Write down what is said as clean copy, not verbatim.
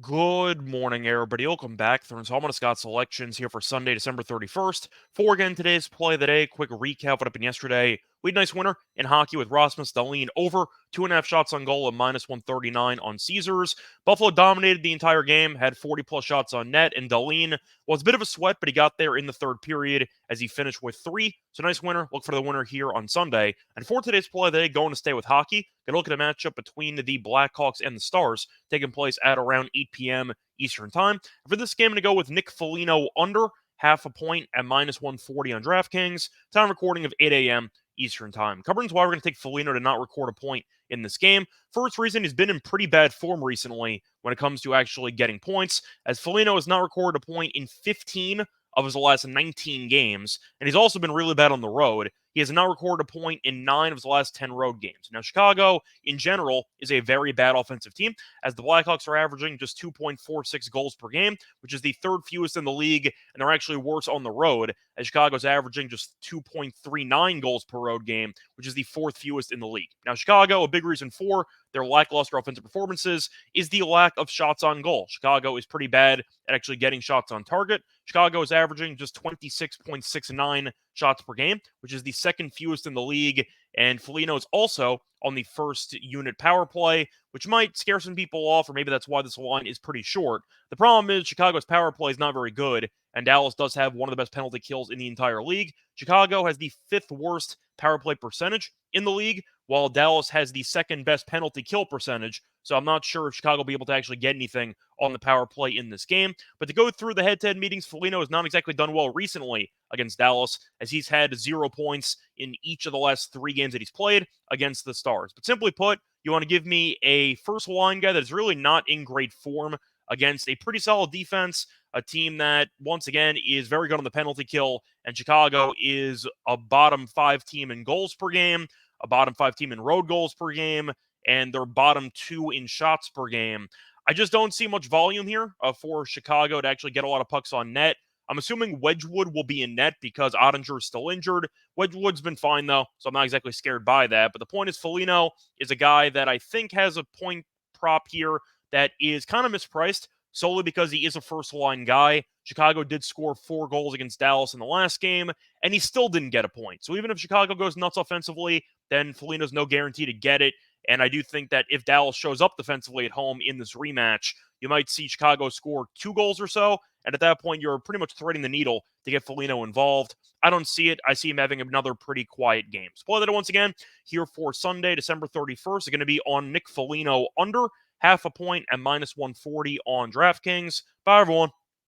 Good morning, everybody. Welcome back. So I'm going to Scott selections here for Sunday, December 31st. For again today's play of the day, quick recap what happened yesterday. We had a nice winner in hockey with Rasmus Dahlin over 2.5 shots on goal and minus 139 on Caesars. Buffalo dominated the entire game, had 40 plus shots on net, and Dahlin was a bit of a sweat, but he got there in the third period as he finished with 3. So nice winner. Look for the winner here on Sunday. And for today's play of the day, going to stay with hockey. Gonna look at a matchup between the Blackhawks and the Stars, taking place at around 8 p.m. Eastern Time. For this game, I'm going to go with Nick Foligno under half a point at minus 140 on DraftKings. Time recording of 8 a.m. Eastern Time. Covering why we're going to take Foligno to not record a point in this game. First reason, he's been in pretty bad form recently when it comes to actually getting points, as Foligno has not recorded a point in 15 of his last 19 games, and he's also been really bad on the road. He has not recorded a point in 9 of his last 10 road games. Now, Chicago, in general, is a very bad offensive team, as the Blackhawks are averaging just 2.46 goals per game, which is the third fewest in the league, and they're actually worse on the road, as Chicago's averaging just 2.39 goals per road game, which is the fourth fewest in the league. Now, Chicago, a big reason for their lackluster offensive performances is the lack of shots on goal. Chicago is pretty bad at actually getting shots on target. Chicago is averaging just 26.69 shots per game, which is the second fewest in the league. And Foligno is also on the first unit power play, which might scare some people off, or maybe that's why this line is pretty short. The problem is Chicago's power play is not very good, and Dallas does have one of the best penalty kills in the entire league. Chicago has the fifth worst power play percentage in the league, while Dallas has the second best penalty kill percentage. So I'm not sure if Chicago will be able to actually get anything on the power play in this game. But to go through the head-to-head meetings, Foligno has not exactly done well recently against Dallas, as he's had 0 points in each of the last 3 games that he's played against the Stars. But simply put, you want to give me a first line guy that is really not in great form against a pretty solid defense, a team that, once again, is very good on the penalty kill, and Chicago is a bottom 5 team in goals per game, a bottom 5 team in road goals per game, and they're bottom 2 in shots per game. I just don't see much volume here for Chicago to actually get a lot of pucks on net. I'm assuming Wedgwood will be in net because Ottinger is still injured. Wedgwood's been fine, though, so I'm not exactly scared by that. But the point is, Foligno is a guy that I think has a point prop here that is kind of mispriced solely because he is a first-line guy. Chicago did score 4 goals against Dallas in the last game, and he still didn't get a point. So even if Chicago goes nuts offensively, then Foligno's no guarantee to get it. And I do think that if Dallas shows up defensively at home in this rematch, you might see Chicago score 2 goals or so. And at that point, you're pretty much threading the needle to get Foligno involved. I don't see it. I see him having another pretty quiet game. Spoiler that once again, here for Sunday, December 31st, is going to be on Nick Foligno under half a point at minus 140 on DraftKings. Bye, everyone.